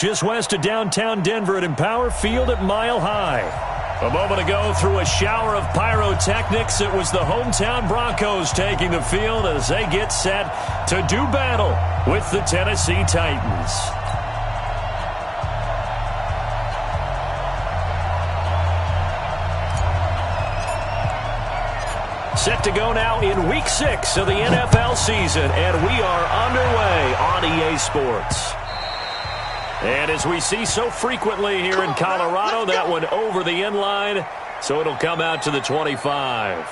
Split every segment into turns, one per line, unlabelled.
Just west of downtown Denver at Empower Field at Mile High. A moment ago, through a shower of pyrotechnics, it was the hometown Broncos taking the field as they get set to do battle with the Tennessee Titans. Set to go now in Week 6 of the NFL season, and we are underway on EA Sports. And as we see so frequently here in Colorado, that one over the end line, so it'll come out to the 25.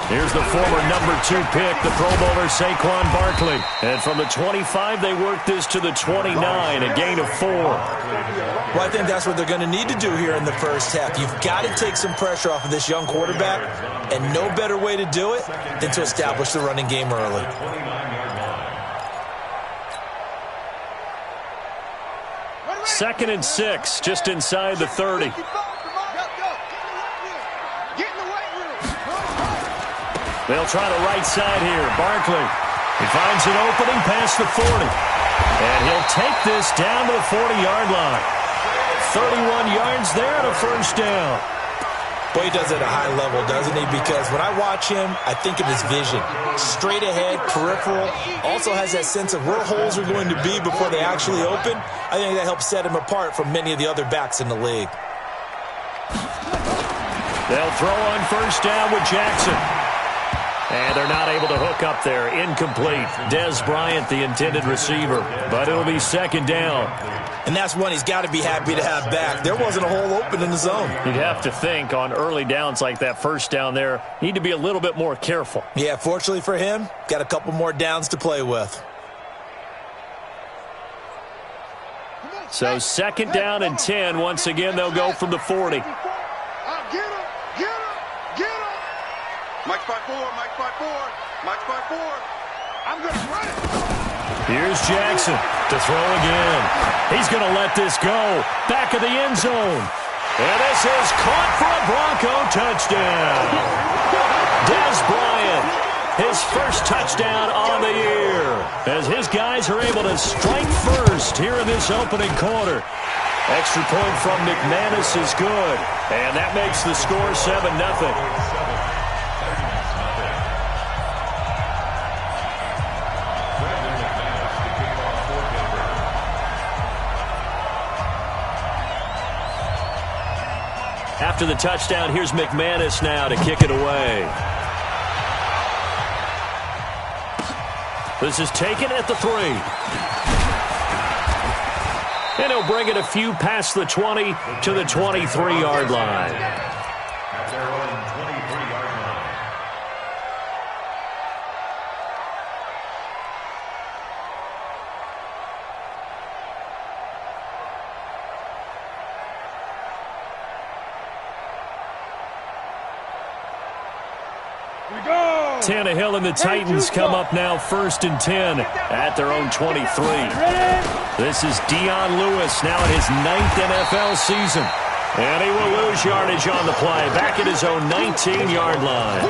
Here's the former number 2 pick, the Pro Bowler Saquon Barkley. And from the 25, they work this to the 29, a gain of 4.
Well, I think that's what they're going to need to do here in the first half. You've got to take some pressure off of this young quarterback, and no better way to do it than to establish the running game early.
Second and 6, just inside the 30. They'll try the right side here. Barkley. He finds an opening past the 40. And he'll take this down to the 40-yard line. 31 yards there and a first down.
Boy, he does it at a high level, doesn't he? Because when I watch him, I think of his vision. Straight ahead, peripheral. Also has that sense of where holes are going to be before they actually open. I think that helps set him apart from many of the other backs in the league.
They'll throw on first down with Jackson. And they're not able to hook up there. Incomplete. Dez Bryant, the intended receiver. But it'll be second down.
And that's one he's got to be happy to have back. There wasn't a hole open in the zone.
You'd have to think on early downs like that first down there, need to be a little bit more careful.
Yeah, fortunately for him, got a couple more downs to play with.
So second down and 10. Once again, they'll go from the 40.
Mike's by 4, Mike's by 4, Mike's by 4. I'm going to run it.
Here's Jackson to throw again. He's going to let this go. Back of the end zone. And this is caught for a Bronco touchdown. Dez Bryant, his first touchdown on the year, as his guys are able to strike first here in this opening quarter. Extra point from McManus is good, and that makes the score 7-0. After the touchdown, here's McManus now to kick it away. This is taken at the 3. And he'll bring it a few past the 20 to the 23-yard line. Tannehill and the Titans come up now first and 10 at their own 23. This is Dion Lewis now in his 9th NFL season. And he will lose yardage on the play, back at his own 19-yard line.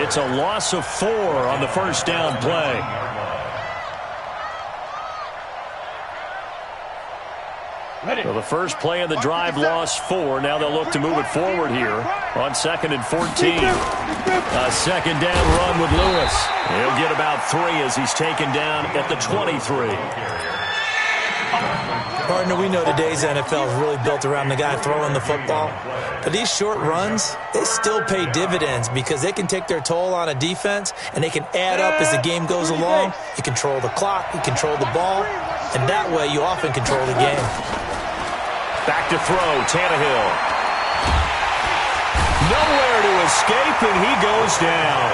It's a loss of 4 on the first down play. So the first play of the drive lost 4. Now they'll look to move it forward here on 2nd and 14. A second down run with Lewis. He'll get about 3 as he's taken down at the 23.
Partner, we know today's NFL is really built around the guy throwing the football. But these short runs, they still pay dividends because they can take their toll on a defense and they can add up as the game goes along. You control the clock, you control the ball, and that way you often control the game.
Back to throw, Tannehill. Nowhere to escape, and he goes down.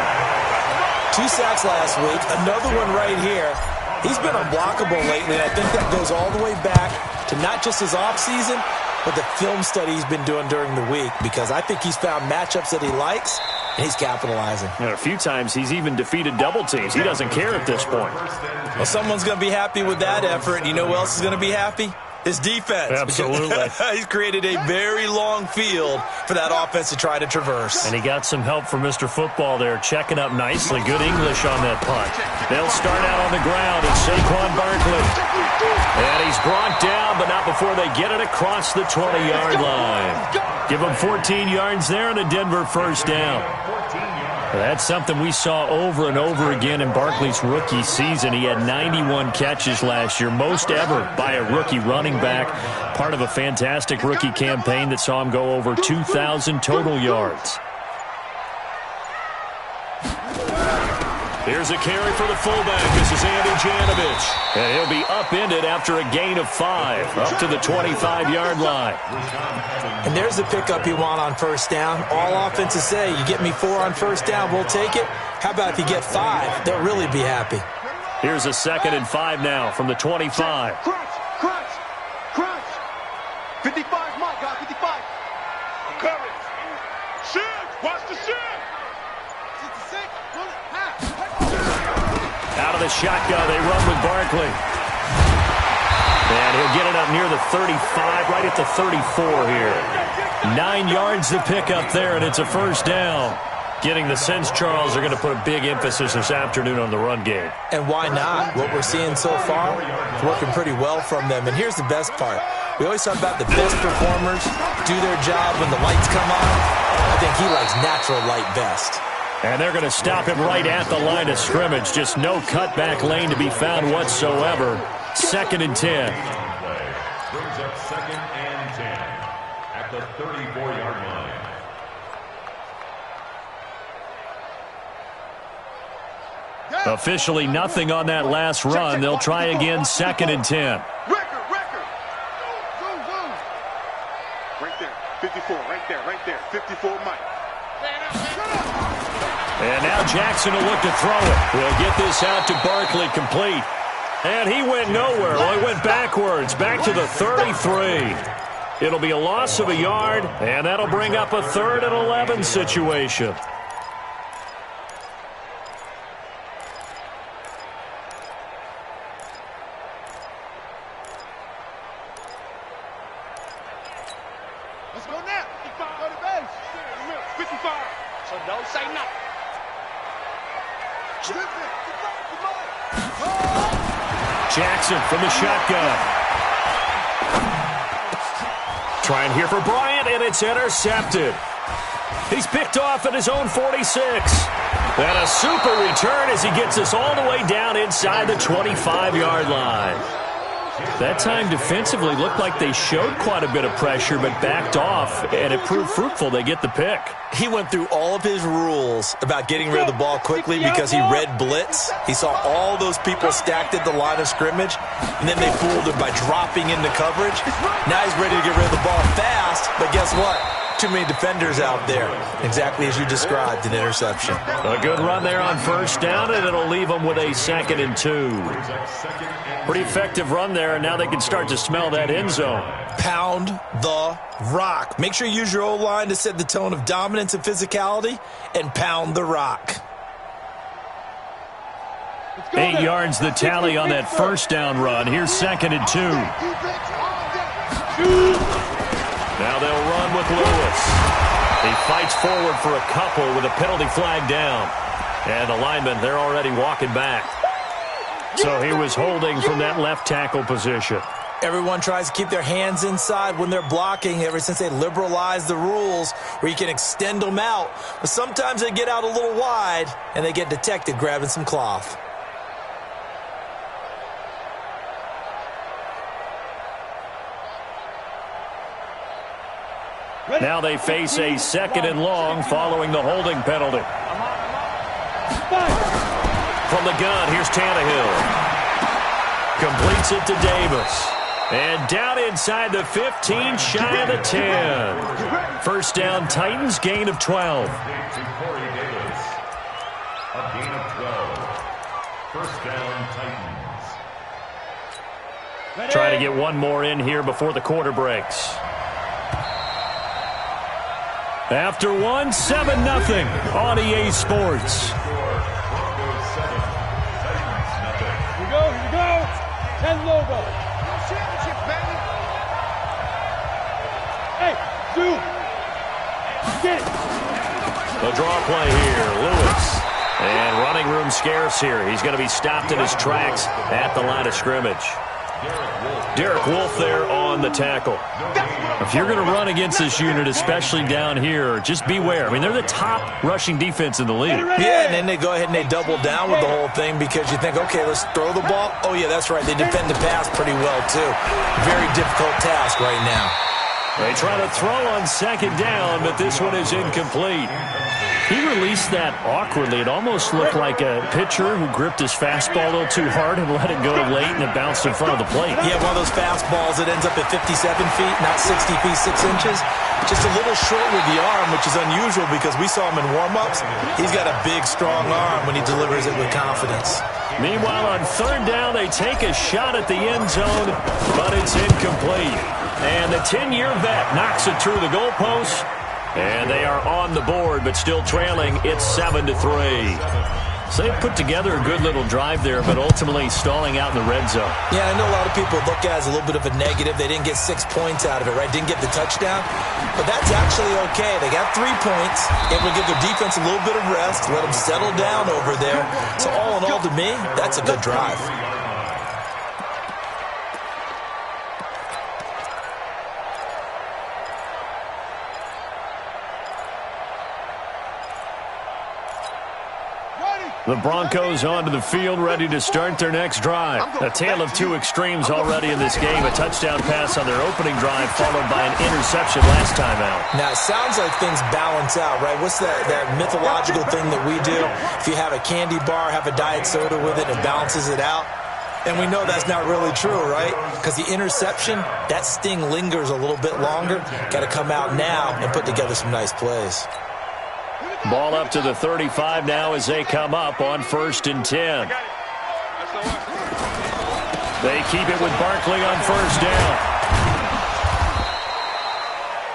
2 sacks last week, another one right here. He's been unblockable lately, and I think that goes all the way back to not just his offseason, but with the film study he's been doing during the week, because I think he's found matchups that he likes, and he's capitalizing.
A few times he's even defeated double teams. He doesn't care at this point.
Well, someone's going to be happy with that effort. You know who else is going to be happy? His defense.
Absolutely.
He's created a very long field for that offense to try to traverse.
And he got some help from Mr. Football there, checking up nicely. Good English on that punt. They'll start out on the ground. It's Saquon Barkley. And he's brought down, but not before they get it across the 20-yard line. Give him 14 yards there and a Denver first down. That's something we saw over and over again in Barkley's rookie season. He had 91 catches last year, most ever by a rookie running back. Part of a fantastic rookie campaign that saw him go over 2,000 total yards. Here's a carry for the fullback. This is Andy Janovich. And he'll be upended after a gain of 5, up to the 25-yard line.
And there's the pickup you want on first down. All offenses say, you get me 4 on first down, we'll take it. How about if you get 5? They'll really be happy.
Here's a 2nd and 5 now from the 25.
Crunch. 55, my God, 55. Courage. Shift. Watch the shift. 66.
Out of the shotgun, they run with Barkley. And he'll get it up near the 35, right at the 34 here. 9 yards to pick up there, and it's a first down. Getting the sense Charles are going to put a big emphasis this afternoon on the run game.
And why not? What we're seeing so far is working pretty well from them. And here's the best part. We always talk about the best performers do their job when the lights come on. I think he likes natural light best.
And they're going to stop him right at the line of scrimmage. Just no cutback lane to be found whatsoever. 2nd and 10.
Brings up 2nd and 10 at the 34-yard line.
Officially nothing on that last run. They'll try again, 2nd and 10.
Record. Right there. 54, right there. 54, Mike.
And now Jackson will look to throw it. He'll get this out to Barkley, complete. And he went nowhere. Well, he went backwards, back to the 33. It'll be a loss of a yard, and that'll bring up a 3rd and 11 situation.
Let's go now. 55 on the base. 55. So don't say nothing.
Jackson from the shotgun. Trying here for Bryant, and it's intercepted. He's picked off at his own 46. And a super return as he gets us all the way down inside the 25-yard line. That time defensively looked like they showed quite a bit of pressure but backed off, and it proved fruitful. They get the pick.
He went through all of his rules about getting rid of the ball quickly because he read blitz. He saw all those people stacked at the line of scrimmage, and then they fooled him by dropping into coverage. Now he's ready to get rid of the ball fast, but guess what? Too many defenders out there. Exactly as you described, an interception.
A good run there on first down, and it'll leave them with a 2nd and 2. Pretty effective run there, and now they can start to smell that end zone.
Pound the rock. Make sure you use your O-line to set the tone of dominance and physicality, and pound the rock.
8 yards the tally on that first down run. Here's 2nd and 2. Now they'll run with Lewis. He fights forward for a couple with a penalty flag down. And the linemen, they're already walking back. So he was holding from that left tackle position.
Everyone tries to keep their hands inside when they're blocking ever since they liberalized the rules where you can extend them out. But sometimes they get out a little wide and they get detected grabbing some cloth.
Now they face a 2nd and long following the holding penalty. From the gun, here's Tannehill. Completes it to Davis. And down inside the 15, shy of the 10. First down, Titans, gain of 12.
A gain of 12. First down, Titans.
Trying to get one more in here before the quarter breaks. After one, 7-0 on EA Sports.
Here we go. And logo. Championship, baby. Hey, dude. Get it.
The draw play here, Lewis. And running room scarce here. He's going to be stopped in his tracks at the line of scrimmage. Derek Wolfe there on the tackle. If you're going to run against this unit, especially down here, just beware. I mean, they're the top rushing defense in the league.
Yeah, and then they go ahead and they double down with the whole thing because you think, okay, let's throw the ball. Oh, yeah, that's right. They defend the pass pretty well, too. Very difficult task right now.
They try to throw on second down, but this one is incomplete. He released that awkwardly. It almost looked like a pitcher who gripped his fastball a little too hard and let it go late, and it bounced in front of the plate.
Yeah, one of those fastballs that ends up at 57 feet, not 60 feet, 6 inches. Just a little short with the arm, which is unusual because we saw him in warm-ups. He's got a big, strong arm when he delivers it with confidence.
Meanwhile, on third down, they take a shot at the end zone, but it's incomplete. And the 10-year vet knocks it through the goalpost. And they are on the board, but still trailing. It's 7-3. So they put together a good little drive there, but ultimately stalling out in the red zone.
Yeah, I know a lot of people look at it as a little bit of a negative. They didn't get 6 points out of it, right? Didn't get the touchdown. But that's actually okay. They got 3 points. Able to give their defense a little bit of rest, let them settle down over there. So all in all, to me, that's a good drive.
The Broncos onto the field, ready to start their next drive. A tale of two extremes already in this game. A touchdown pass on their opening drive, followed by an interception last time out.
Now, it sounds like things balance out, right? What's that mythological thing that we do? If you have a candy bar, have a diet soda with it, it balances it out. And we know that's not really true, right? Because the interception, that sting lingers a little bit longer. Got to come out now and put together some nice plays.
Ball up to the 35 now as they come up on 1st and 10. They keep it with Barkley on first down.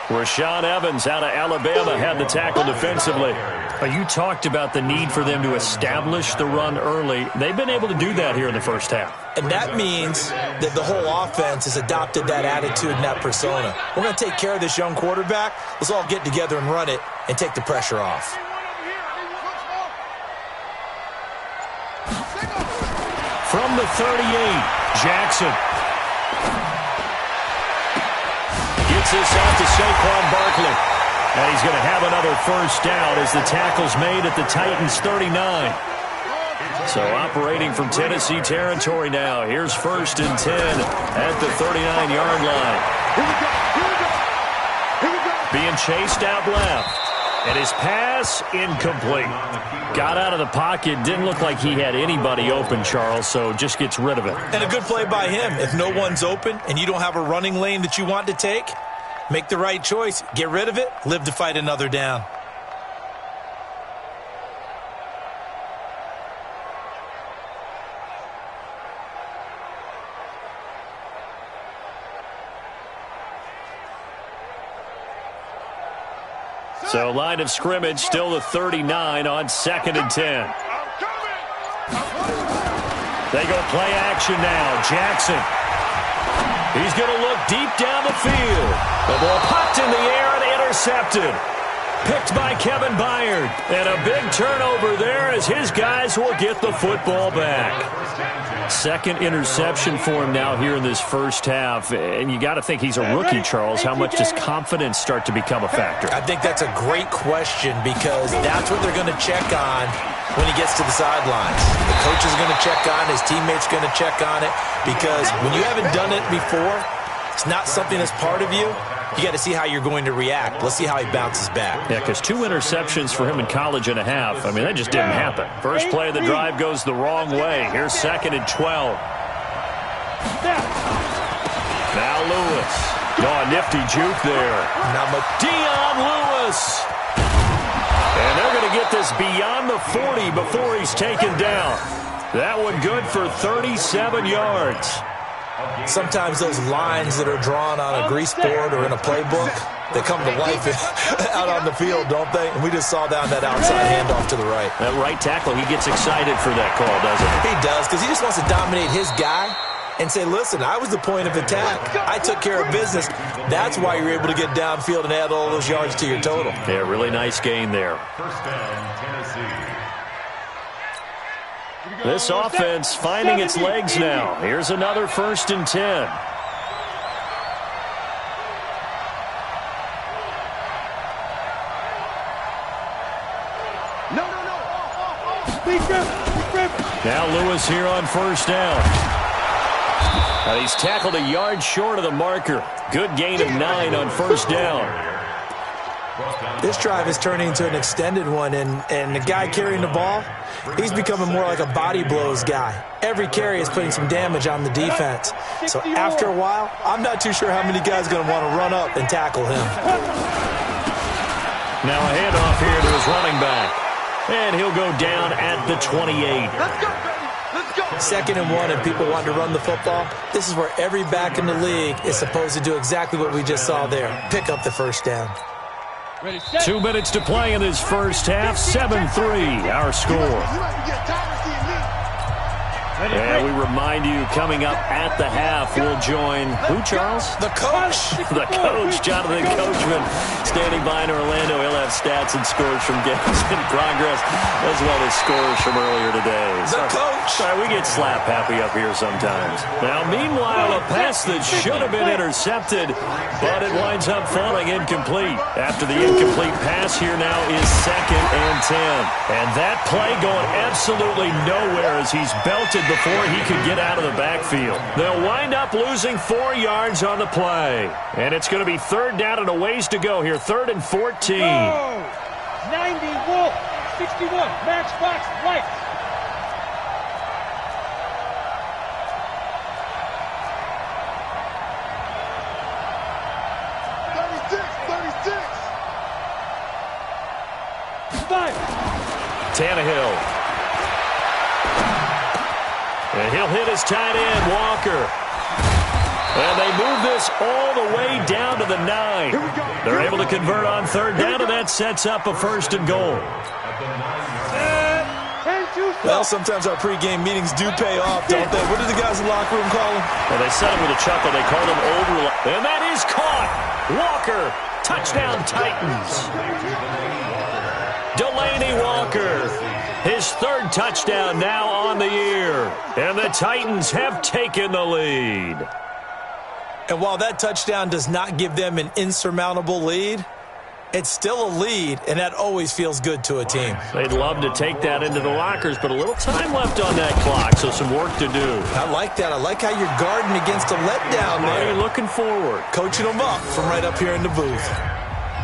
Rashaan Evans out of Alabama had the tackle defensively. You talked about the need for them to establish the run early. They've been able to do that here in the first half.
And that means that the whole offense has adopted that attitude and that persona. We're going to take care of this young quarterback. Let's all get together and run it and take the pressure off.
From the 38, Jackson. Gets this out to Saquon Barkley. And he's going to have another first down as the tackle's made at the Titans' 39. So operating from Tennessee territory now. Here's 1st and 10 at the 39-yard line. Being chased out left. And his pass incomplete. Got out of the pocket. Didn't look like he had anybody open, Charles, so just gets rid of it.
And a good play by him. If no one's open and you don't have a running lane that you want to take, make the right choice. Get rid of it. Live to fight another down.
So line of scrimmage still the 39 on 2nd and 10. They go play action now. Jackson. He's going to look deep down the field. The ball popped in the air and intercepted. Picked by Kevin Byard. And a big turnover there as his guys will get the football back. 2nd interception for him now here in this first half. And you got to think he's a rookie, Charles. How much does confidence start to become a factor?
I think that's a great question because that's what they're going to check on when he gets to the sidelines. The coach is going to check on it. His teammates are going to check on it because when you haven't done it before, it's not something that's part of you. You got to see how you're going to react. Let's see how he bounces back.
Yeah, because 2 interceptions for him in college and a half. I mean, that just didn't happen. First play of the drive goes the wrong way. Here's 2nd and 12. Now Lewis. Oh, nifty juke there. Dion Lewis. And they're going to get this beyond the 40 before he's taken down. That one good for 37 yards.
Sometimes those lines that are drawn on a grease board or in a playbook, they come to life out on the field, don't they? And we just saw down that outside handoff to the right.
That right tackle, he gets excited for that call, doesn't he?
He does, because he just wants to dominate his guy and say, listen, I was the point of attack. I took care of business. That's why you're able to get downfield and add all those yards to your total.
Yeah, really nice gain there.
First down, Tennessee.
This offense finding its legs now. Here's another 1st and 10. Now Lewis here on 1st down. He's tackled a yard short of the marker. Good gain of 9 on 1st down.
This drive is turning into an extended one, and the guy carrying the ball, he's becoming more like a body blows guy. Every carry is putting some damage on the defense. So after a while, I'm not too sure how many guys are going to want to run up and tackle him.
Now a handoff here to his running back. And he'll go down at the 28.
Let's go, baby. Let's go.
2nd and 1, and people want to run the football. This is where every back in the league is supposed to do exactly what we just saw there. Pick up the 1st down.
2 minutes to play in this first half. 7-3, our score. And we remind you, coming up at the half, we'll join who, Charles?
The coach.
The coach, Jonathan Coachman, standing by in Orlando. He'll have stats and scores from games in progress, as well as scores from earlier today.
The coach.
Sorry, we get slap happy up here sometimes. Now, meanwhile, a pass that should have been intercepted, but it winds up falling incomplete. After the incomplete pass, here now is 2nd and 10. And that play going absolutely nowhere as he's belted before he could get out of the backfield. They'll wind up losing 4 yards on the play. And it's going to be 3rd down and a ways to go here. 3rd and 14.
90 Wolf, 61, Max Fox, right.
Tannehill. And he'll hit his tight end, Walker. And they move this all the way down to the 9. They're able to convert on 3rd down, and that sets up a 1st and goal.
Well, sometimes our pregame meetings do pay off, don't they? What do the guys in the locker room call him?
Well, they said him with a chuckle. They called him over. And that is caught. Walker, touchdown Titans. Delaney Walker, his 3rd touchdown now on the year. And the Titans have taken the lead.
And while that touchdown does not give them an insurmountable lead, it's still a lead, and that always feels good to a team.
They'd love to take that into the lockers, but a little time left on that clock, so some work to do.
I like that. I like how you're guarding against a letdown there.
You're looking forward.
Coaching them up from right up here in the booth.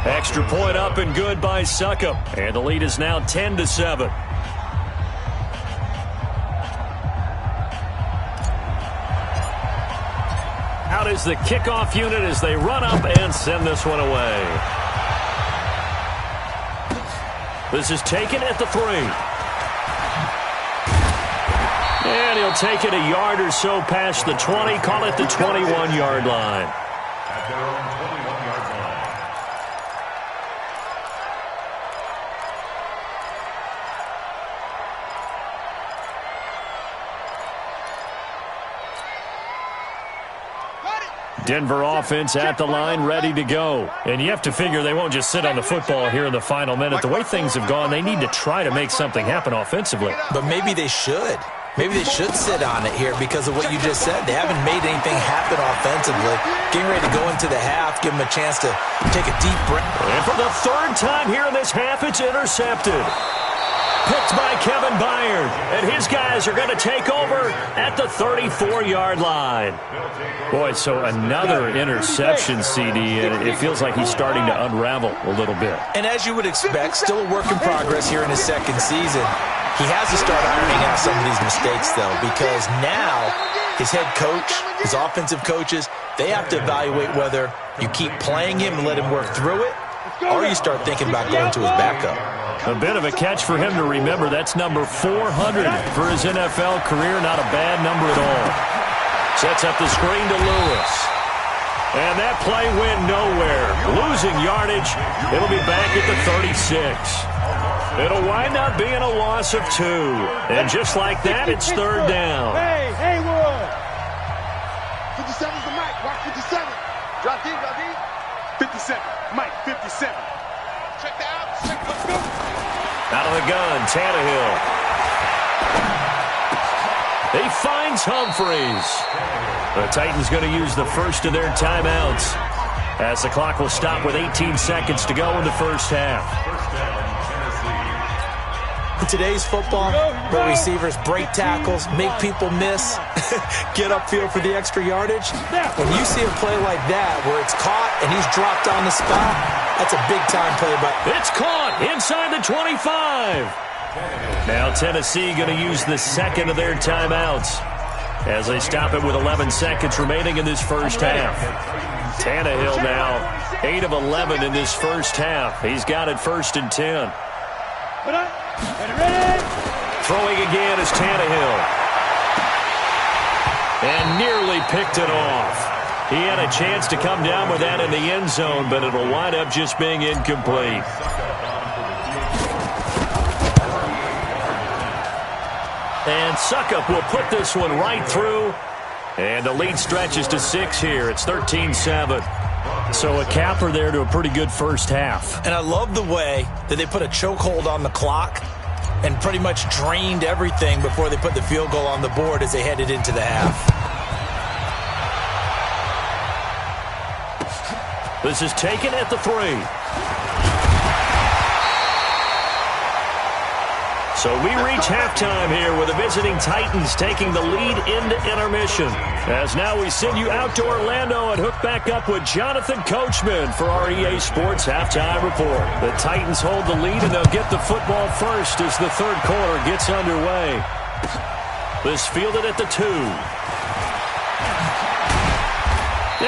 Extra point up and good by Succop. And the lead is now 10-7. Out is the kickoff unit as they run up and send this one away. This is taken at the 3. And he'll take it a yard or so past the 20. Call it the 21-yard line.
At their own 21-yard line.
Denver offense at the line, ready to go. And you have to figure they won't just sit on the football here in the final minute. The way things have gone, they need to try to make something happen offensively.
But maybe they should. Maybe they should sit on it here because of what you just said. They haven't made anything happen offensively. Getting ready to go into the half, give them a chance to take a deep breath.
And for the 3rd time here in this half, it's intercepted. Picked by Kevin Byard. And his guys are going to take over at the 34-yard line. Boy, so another interception, CD, and it feels like he's starting to unravel a little bit.
And as you would expect, still a work in progress here in his 2nd season. He has to start ironing out some of these mistakes, though, because now his head coach, his offensive coaches, they have to evaluate whether you keep playing him and let him work through it, or you start thinking about going to his backup.
A bit of a catch for him to remember. That's number 400 for his NFL career. Not a bad number at all. Sets up the screen to Lewis. And that play went nowhere. Losing yardage. It'll be back at the 36. It'll wind up being a loss of 2. And just like that, it's third down.
Hey, Haywood.
57's the mic. Watch 57. Drop D, drop D. 57. Mike, 57. Check the out. Check, let's go.
Out of the gun, Tannehill. He finds Humphreys. The Titans going to use the first of their timeouts as the clock will stop with 18 seconds to go in the first half.
In today's football, where receivers break tackles, make people miss, get upfield for the extra yardage, when you see a play like that where it's caught and he's dropped on the spot, that's a big-time play. But
it's caught inside the 25. Now Tennessee going to use the second of their timeouts as they stop it with 11 seconds remaining in this first half. Tannehill now 8 of 11 in this first half. He's got it 1st and 10. Throwing again is Tannehill. And nearly picked it off. He had a chance to come down with that in the end zone, but it'll wind up just being incomplete. And Suckup will put this one right through. And the lead stretches to 6 here. It's 13-7. So a capper there to a pretty good first half.
And I love the way that they put a chokehold on the clock and pretty much drained everything before they put the field goal on the board as they headed into the half.
This is taken at the 3. So we reach halftime here with the visiting Titans taking the lead into intermission. As now we send you out to Orlando and hook back up with Jonathan Coachman for our EA Sports Halftime Report. The Titans hold the lead and they'll get the football first as the third quarter gets underway. This fielded at the 2.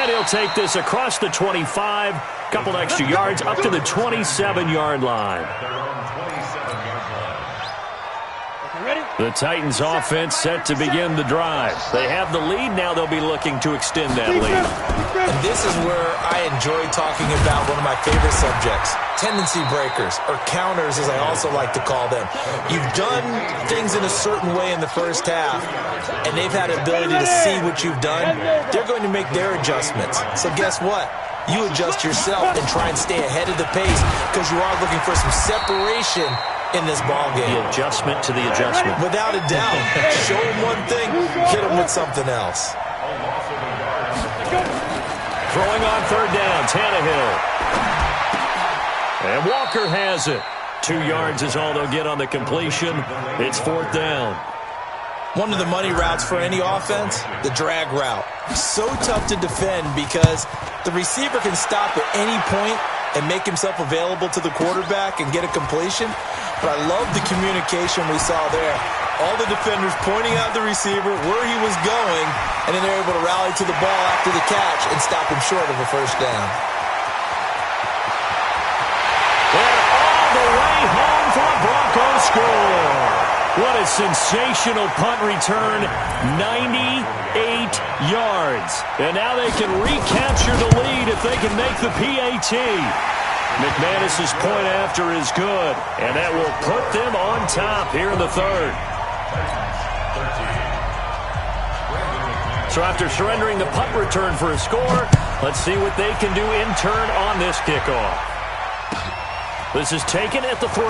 And he'll take this across the 25, couple extra yards up to the 27-yard line. The Titans offense set to begin the drive. They have the lead. Now they'll be looking to extend that lead.
And this is where I enjoy talking about one of my favorite subjects, tendency breakers, or counters as I also like to call them. You've done things in a certain way in the first half, and they've had the ability to see what you've done. They're going to make their adjustments. So guess what? You adjust yourself and try and stay ahead of the pace because you are looking for some separation in this ball game.
The adjustment to the adjustment.
Without a doubt. Show them one thing, hit them with something else.
Throwing on third down, Tannehill. And Walker has it. 2 yards is all they'll get on the completion. It's 4th down.
One of the money routes for any offense, the drag route. So tough to defend because the receiver can stop at any point and make himself available to the quarterback and get a completion. But I love the communication we saw there. All the defenders pointing out the receiver, where he was going, and then they're able to rally to the ball after the catch and stop him short of a first down.
And all the way home for a Broncos score. What a sensational punt return, 98 yards. And now they can recapture the lead if they can make the PAT. McManus's point after is good, and that will put them on top here in the third. So after surrendering the punt return for a score, let's see what they can do in turn on this kickoff. This is taken at the 3.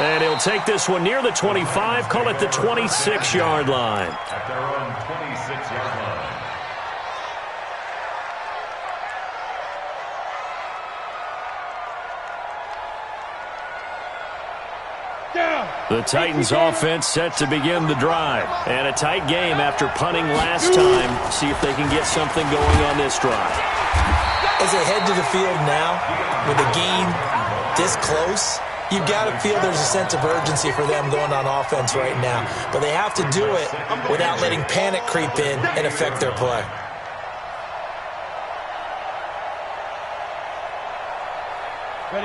And he'll take this one near the 25, call it the 26-yard line.
At their own 26-yard line.
The Titans offense set to begin the drive. And a tight game after punting last time. See if they can get something going on this drive.
As they head to the field now, with the game this close, you've got to feel there's a sense of urgency for them going on offense right now. But they have to do it without letting panic creep in and affect their play.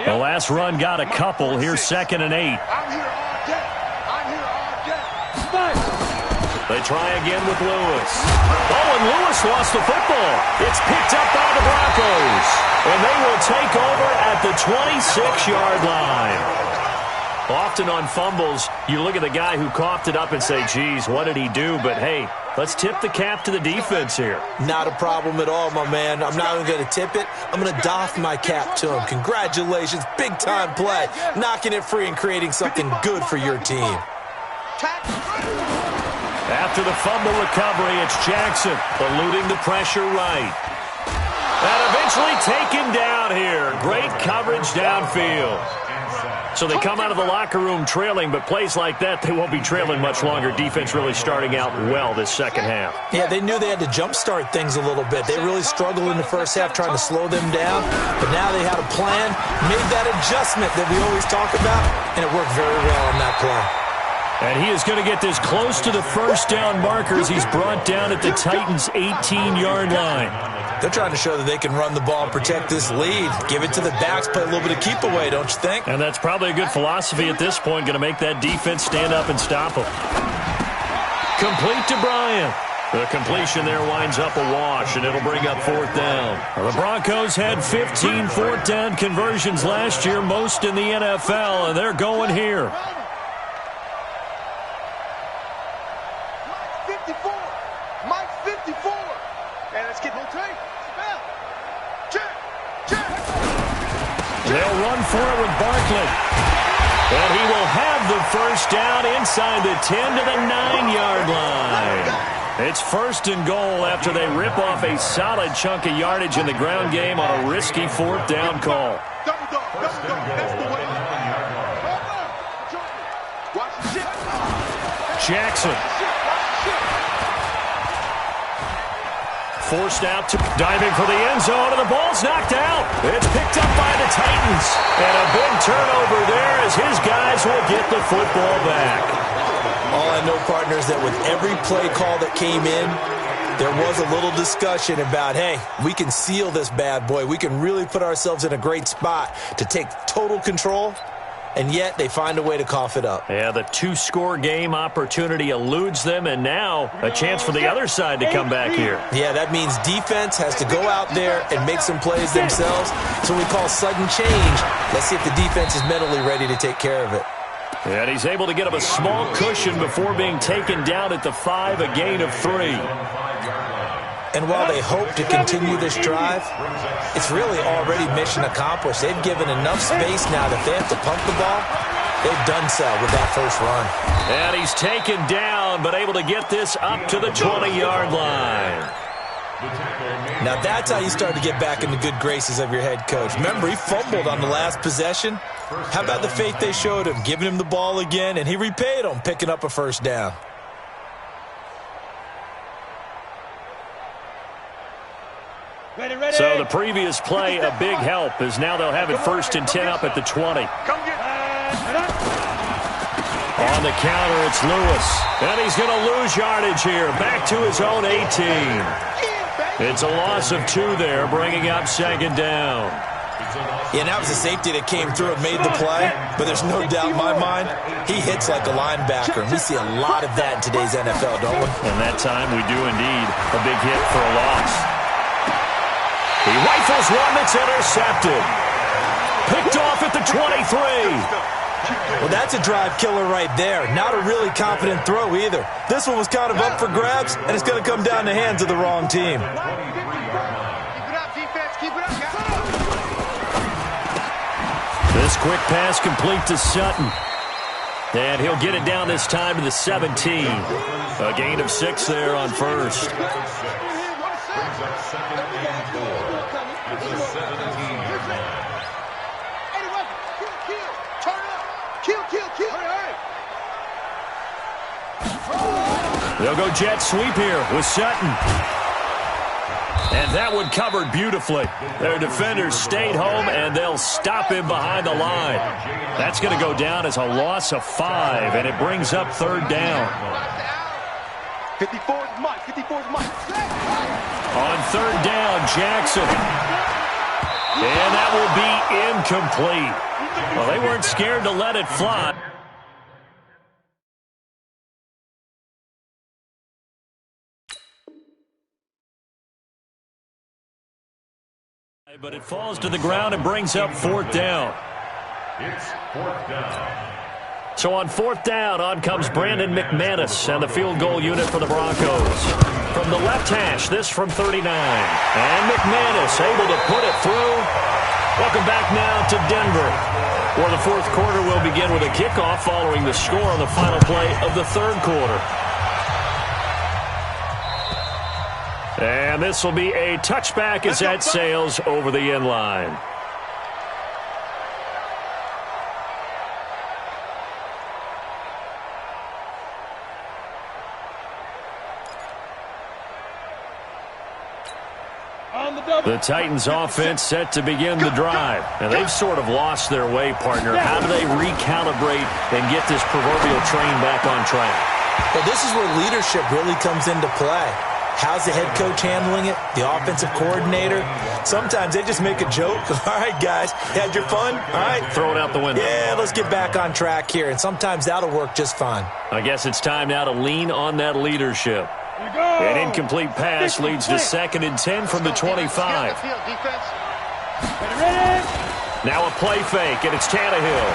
The last run got a couple. Here's 2nd and 8.
I'm here all day. I'm here all day.
They try again with Lewis. Oh, and Lewis lost the football. It's picked up by the Broncos. And they will take over at the 26-yard line. Often on fumbles, you look at the guy who coughed it up and say, geez, what did he do? But, hey, let's tip the cap to the defense here.
Not a problem at all, my man. I'm not even going to tip it. I'm going to doff my cap to him. Congratulations. Big-time play. Knocking it free and creating something good for your team.
After the fumble recovery, it's Jackson eluding the pressure right. And eventually taken down here. Great coverage downfield. So they come out of the locker room trailing, but plays like that, they won't be trailing much longer. Defense really starting out well this second half.
Yeah, they knew they had to jumpstart things a little bit. They really struggled in the first half trying to slow them down, but now they had a plan, made that adjustment that we always talk about, and it worked very well on that play.
And he is going to get this close to the first down markers. He's brought down at the Titans' 18-yard line.
They're trying to show that they can run the ball and protect this lead. Give it to the backs, play a little bit of keep away, don't you think?
And that's probably a good philosophy at this point, going to make that defense stand up and stop them. Complete to Bryant. The completion there winds up a wash, and it'll bring up fourth down. The Broncos had 15 fourth down conversions last year, most in the NFL, and they're going here.
54. Mike 54. And let's get no tape.
They'll run for it with Barkley. And he will have the first down inside the 10 to the 9-yard line. It's first and goal after they rip off a solid chunk of yardage in the ground game on a risky fourth down call. Jackson. Forced out to diving for the end zone, and the ball's knocked out. It's picked up by the Titans. And a big turnover there as his guys will get the football back.
All I know, partners, that with every play call that came in, there was a little discussion about, hey, we can seal this bad boy. We can really put ourselves in a great spot to take total control. And yet they find a way to cough it up.
Yeah, the two-score game opportunity eludes them, and now a chance for the other side to come back here.
Yeah, that means defense has to go out there and make some plays themselves. That's what we call sudden change. Let's see if the defense is mentally ready to take care of it.
And he's able to get up a small cushion before being taken down at the 5, a gain of 3.
And while they hope to continue this drive, it's really already mission accomplished. They've given enough space now that they have to pump the ball. They've done so with that first run.
And he's taken down, but able to get this up to the 20-yard line.
Now that's how you start to get back in the good graces of your head coach. Remember, he fumbled on the last possession. How about the faith they showed him, giving him the ball again, and he repaid them, picking up a first down.
So the previous play, a big help, as now they'll have it 1st and 10 up at the 20. On the counter, it's Lewis. And he's going to lose yardage here. Back to his own 18. It's a loss of 2 there, bringing up 2nd down.
Yeah, that was a safety that came through and made the play, but there's no doubt in my mind, he hits like a linebacker, and we see a lot of that in today's NFL, don't we?
And that time we do indeed. A big hit for a loss. He rifles one that's intercepted. Picked off at the 23.
Well, that's a drive killer right there. Not a really confident throw either. This one was kind of up for grabs, and it's going to come down the hands of the wrong team.
This quick pass complete to Sutton. And he'll get it down this time to the 17. A gain of 6 there on first. They'll go jet sweep here with Sutton. And that one covered beautifully. Their defenders stayed home, and they'll stop him behind the line. That's going to go down as a loss of 5, and it brings up 3rd down.
54 is Mike. 54 is Mike.
On 3rd down, Jackson. And that will be incomplete. Well, they weren't scared to let it fly. But it falls to the ground and brings up fourth down.
It's fourth down.
So on fourth down, on comes Brandon McManus and the field goal unit for the Broncos. From the left hash, this from 39. And McManus able to put it through. Welcome back now to Denver, where the fourth quarter will begin with a kickoff following the score on the final play of the third quarter. And this will be a touchback as that sails over the end line. The Titans offense set to begin the drive. And they've sort of lost their way, partner. How do they recalibrate and get this proverbial train back on track?
Well, this is where leadership really comes into play. How's the head coach handling it? The offensive coordinator? Sometimes they just make a joke. All right, guys, had your fun? All right.
Throw it out the window.
Yeah, let's get back on track here. And sometimes that'll work just fine.
I guess it's time now to lean on that leadership. An incomplete pass leads to 2nd and 10 from the 25. Now a play fake, and it's Tannehill.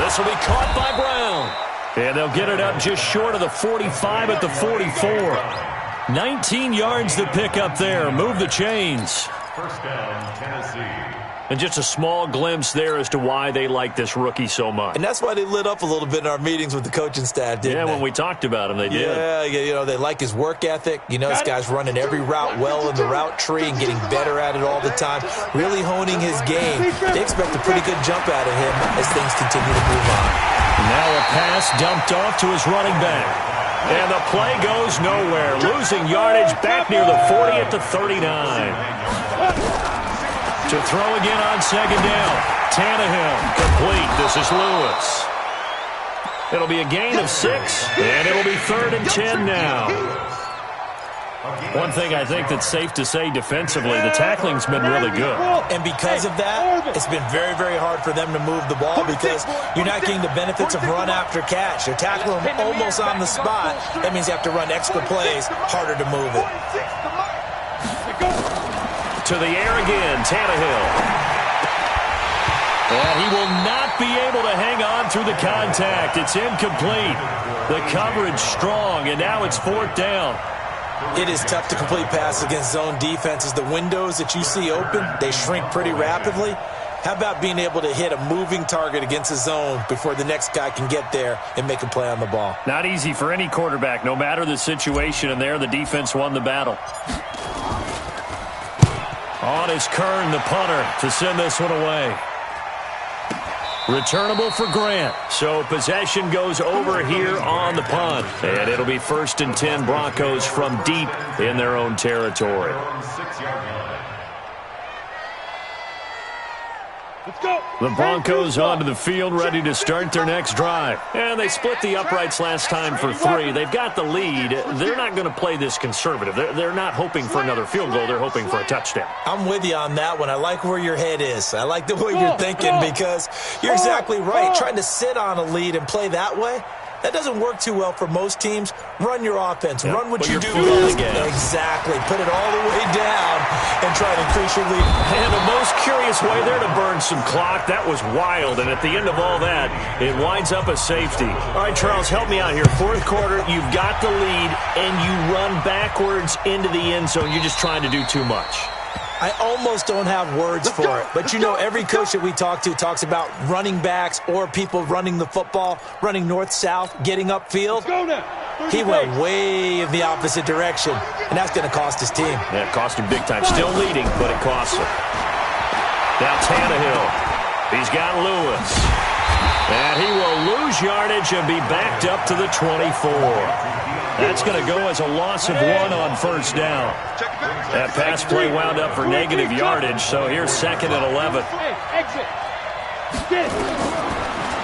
This will be caught by Brown. And they'll get it up just short of the 45 at the 44. 19 yards to pick up there. Move the chains.
First down, Tennessee.
And just a small glimpse there as to why they like this rookie so much.
And that's why they lit up a little bit in our meetings with the coaching staff, didn't they?
Yeah, when we talked about him, they did.
Yeah, you know, they like his work ethic. You know, this guy's running every route well in the route tree and getting better at it all the time, really honing his game. They expect a pretty good jump out of him as things continue to move on.
Now a pass dumped off to his running back. And the play goes nowhere. Losing yardage back near the 40 at the 39. To throw again on 2nd down. Tannehill complete. This is Lewis. It'll be a gain of 6, and it'll be 3rd and 10 now. One thing I think that's safe to say defensively, the tackling's been really good.
And because of that, it's been very, very hard for them to move the ball because you're not getting the benefits of run after catch. You're tackling them almost on the spot. That means you have to run extra plays, harder to move it.
To the air again, Tannehill. And he will not be able to hang on through the contact. It's incomplete. The coverage strong, and now it's 4th down.
It is tough to complete passes against zone defenses. The windows that you see open, they shrink pretty rapidly. How about being able to hit a moving target against a zone before the next guy can get there and make a play on the ball?
Not easy for any quarterback, no matter the situation, and there the defense won the battle. On is Kern, the punter, to send this one away. Returnable for Grant. So possession goes over here on the punt. And it'll be 1st and 10 Broncos from deep in their own territory.
6-yard line.
Let's go.
The Broncos onto the field, ready to start their next drive. And they split the uprights last time for 3. They've got the lead. They're not going to play this conservative. They're not hoping for another field goal. They're hoping for a touchdown.
I'm with you on that one. I like where your head is. I like the way you're thinking because you're exactly right. Trying to sit on a lead and play that way, that doesn't work too well for most teams. Run your offense.
Yep.
Run what
Put
you
your
do
foot on the
best.
gas.
Exactly. Put it all the way down and try to increase your lead.
And the most curious way there to burn some clock. That was wild. And at the end of all that, it winds up a safety. All right, Charles, help me out here. 4th quarter, you've got the lead, and you run backwards into the end zone. You're just trying to do too much.
I almost don't have words for it. But, you know, every coach that we talk to talks about running backs or people running the football, running north-south, getting upfield. He went way in the opposite direction, and that's going to cost his team.
Yeah, it cost him big time. Still leading, but it costs him. Now Tannehill. He's got Lewis. And he will lose yardage and be backed up to the 24. That's going to go as a loss of 1 on 1st down. That pass play wound up for negative yardage, so here's 2nd and 11.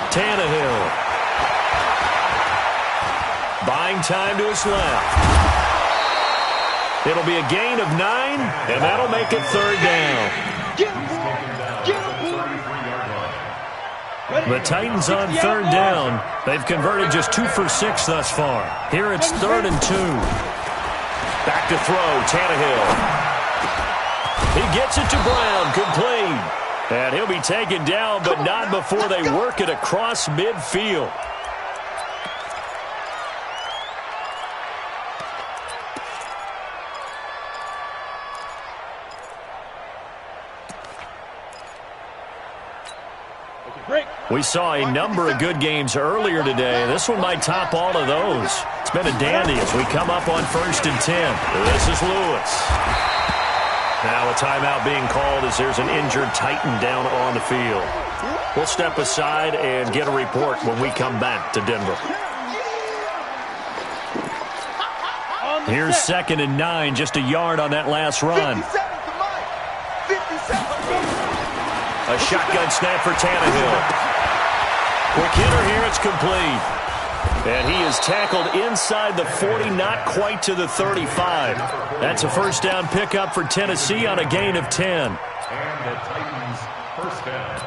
Tannehill. Buying time to his left. It'll be a gain of 9, and that'll make it 3rd down. The Titans on 3rd down. They've converted just 2 for 6 thus far. Here it's 3rd and 2. Back to throw, Tannehill. gets it to Brown, complete. And he'll be taken down, but not before they work it across midfield. We saw a number of good games earlier today. This one might top all of those. It's been a dandy as we come up on 1st and 10. This is Lewis. Now a timeout being called as there's an injured Titan down on the field. We'll step aside and get a report when we come back to Denver. Here's 2nd and 9, just a yard on that last run. A shotgun snap for Tannehill. Quick hitter here, it's complete. And he is tackled inside the 40, not quite to the 35. That's a first down pickup for Tennessee on a gain of 10.
And the Titans first down.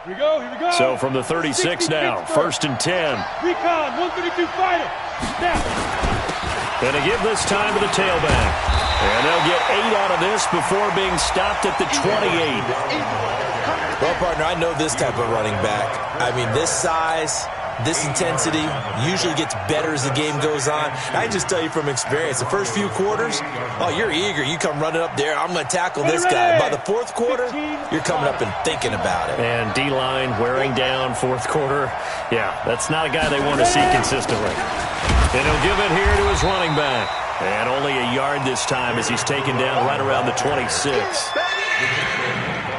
Here we go.
So from the 36 now, 1st and 10.
Recon, 132 fighter. Snap.
Gonna give this time to the tailback. And they'll get 8 out of this before being stopped at the 28.
Well, partner, I know this type of running back. I mean, this size, this intensity usually gets better as the game goes on. I can just tell you from experience, the first few quarters, oh, you're eager. You come running up there, I'm going to tackle this guy. By the 4th quarter, you're coming up and thinking about it.
And D-line wearing down 4th quarter. Yeah, that's not a guy they want to see consistently. And he'll give it here to his running back. And only a yard this time as he's taken down right around the 26.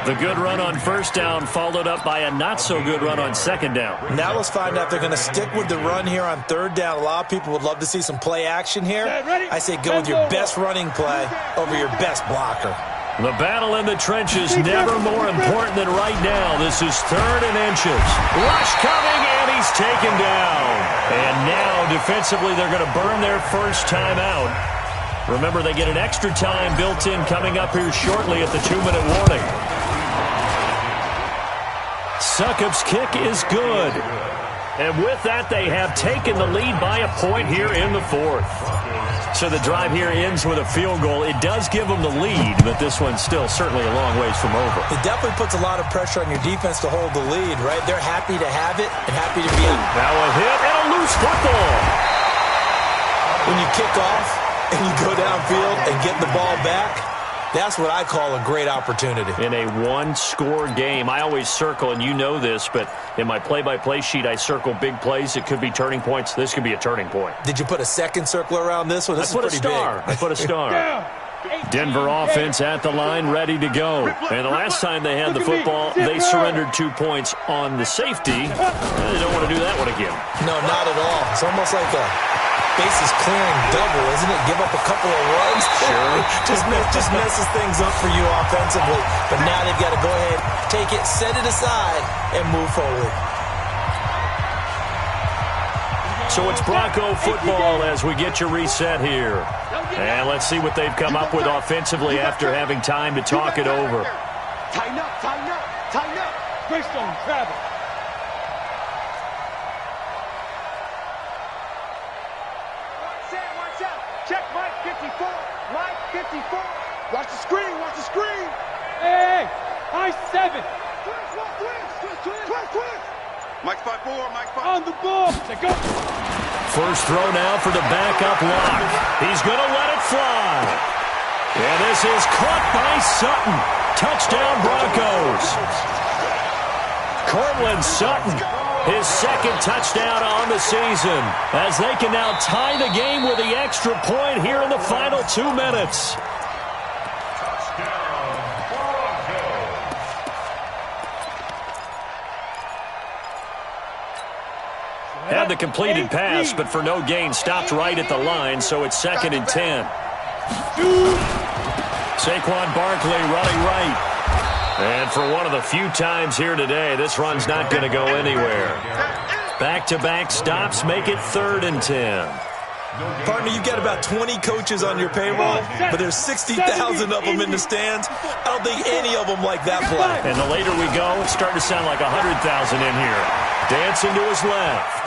The good run on 1st down followed up by a not-so-good run on 2nd down.
Now let's find out if they're going to stick with the run here on 3rd down. A lot of people would love to see some play action here. I say go with your best running play over your best blocker.
The battle in the trenches never more important than right now. This is 3rd and inches. Rush coming, and he's taken down. And now, defensively, they're going to burn their first time out. Remember, they get an extra time built in coming up here shortly at the 2-minute warning. Succop's kick is good. And with that, they have taken the lead by a point here in the 4th. So the drive here ends with a field goal. It does give them the lead, but this one's still certainly a long ways from over.
It definitely puts a lot of pressure on your defense to hold the lead, right? They're happy to have it and happy to be out.
Now a hit and a loose football.
When you kick off and you go downfield and get the ball back, that's what I call a great opportunity.
In a one-score game, I always circle, and you know this, but in my play-by-play sheet, I circle big plays. It could be turning points. This could be a turning point.
Did you put a second circle around this one? This
is pretty big. I put a star. Denver offense at the line, ready to go. And the last time they had the football, they surrendered 2 points on the safety. They don't want to do that one again.
No, not at all. It's almost like a bases clearing double, isn't it? Give up a couple of runs.
Sure.
just messes things up for you offensively. But now they've got to go ahead, take it, set it aside, and move forward.
So it's Bronco football as we get you reset here. And let's see what they've come up with offensively after having time to talk it over.
Tighten up, tighten up, tighten up.
Greystone, travel.
Watch out. Check Mike 54. Mike 54. Watch the screen, watch the screen.
Hey, high 7.
Twist. Mike 5-4, Mike 5.
On the ball. Go.
First throw now for the backup lock. He's going to let it fly. And this is caught by Sutton. Touchdown Broncos. Cortland Sutton, his 2nd touchdown on the season, as they can now tie the game with the extra point here in the final 2 minutes. Had the completed pass, but for no gain, stopped right at the line, so it's 2nd and 10. Saquon Barkley running right. And for one of the few times here today, this run's not going to go anywhere. Back-to-back stops make it 3rd and 10.
Partner, you've got about 20 coaches on your payroll, but there's 60,000 of them in the stands. I don't think any of them like that play.
And the later we go, it's starting to sound like 100,000 in here. Dancing to his left.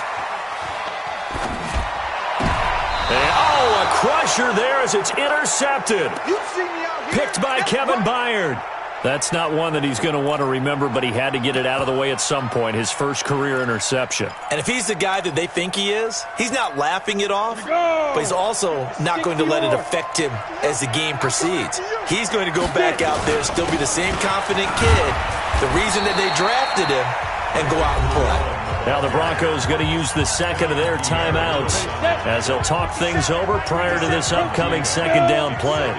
Oh, a crusher there as it's intercepted.
You see me out here.
Picked by Kevin Byard. That's not one that he's going to want to remember, but he had to get it out of the way at some point, his first career interception.
And if he's the guy that they think he is, he's not laughing it off, but he's also not going to let it affect him as the game proceeds. He's going to go back out there, still be the same confident kid, the reason that they drafted him, and go out and play.
Now the Broncos going to use the second of their timeouts as they'll talk things over prior to this upcoming second down play.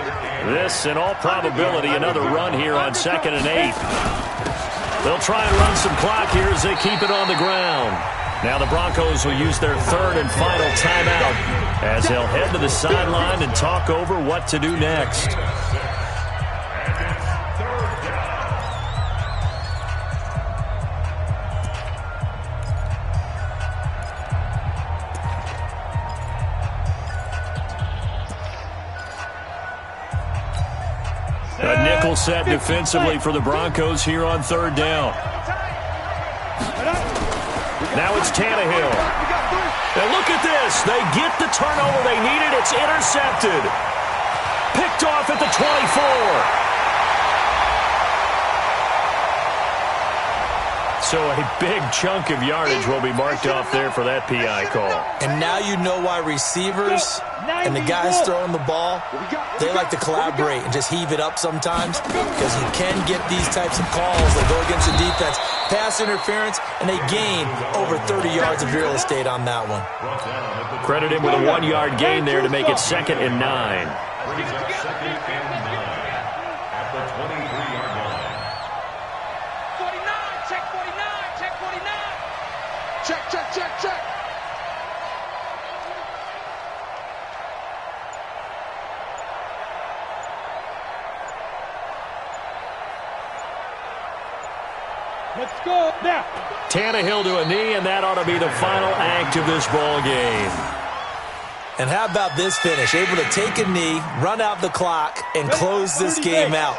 This, in all probability, another run here on 2nd and 8. They'll try and run some clock here as they keep it on the ground. Now the Broncos will use their third and final timeout as they'll head to the sideline and talk over what to do next. A nickel set defensively for the Broncos here on 3rd down. Now it's Tannehill. And look at this. They get the turnover they needed. It's intercepted. Picked off at the 24. So a big chunk of yardage will be marked off there for that PI call.
And now you know why receivers and the guys throwing the ball, they like to collaborate and just heave it up sometimes because you can get these types of calls that go against the defense. Pass interference, and they gain over 30 yards of real estate on that one.
Credit him with a 1-yard gain there to make it 2nd and 9.
Brings up 2nd and 9 at the 23-yard line.
49, check 49, check 49.
Check, check, check, check.
Let's go now.
Tannehill to a knee, and that ought to be the final act of this ball game.
And how about this finish? Able to take a knee, run out the clock, and close this game out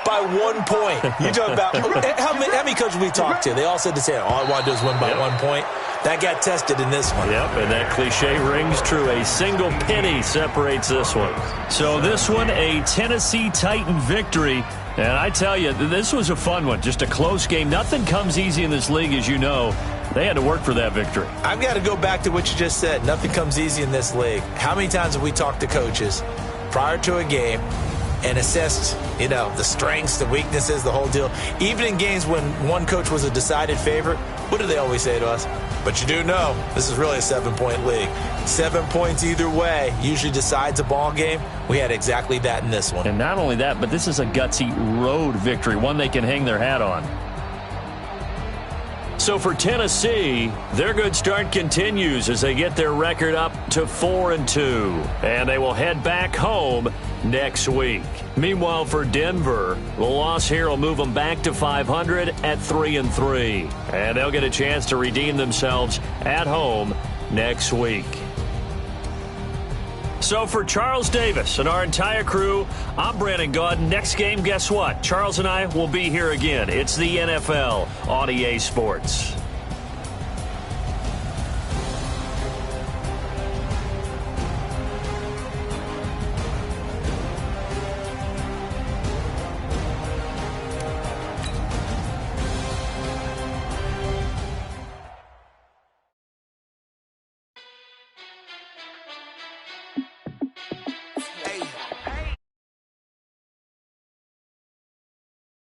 by 1 point. You talk about how many coaches we talked to? They all said the same. All I want to do is win by 1 point. That got tested in this one.
Yep, and that cliche rings true. A single penny separates this one. So this one, a Tennessee Titan victory. And I tell you, this was a fun one. Just a close game. Nothing comes easy in this league, as you know. They had to work for that victory.
I've got to go back to what you just said. Nothing comes easy in this league. How many times have we talked to coaches prior to a game and assessed, the strengths, the weaknesses, the whole deal? Even in games when one coach was a decided favorite, what do they always say to us? But you do know this is really a 7-point league. 7 points either way usually decides a ball game. We had exactly that in this one.
And not only that, but this is a gutsy road victory, one they can hang their hat on. So for Tennessee, their good start continues as they get their record up to 4-2. And they will head back home next week. Meanwhile, for Denver, the loss here will move them back to 500 at 3-3. And they'll get a chance to redeem themselves at home next week. So for Charles Davis and our entire crew, I'm Brandon Gaudin. Next game, guess what? Charles and I will be here again. It's the NFL on EA Sports.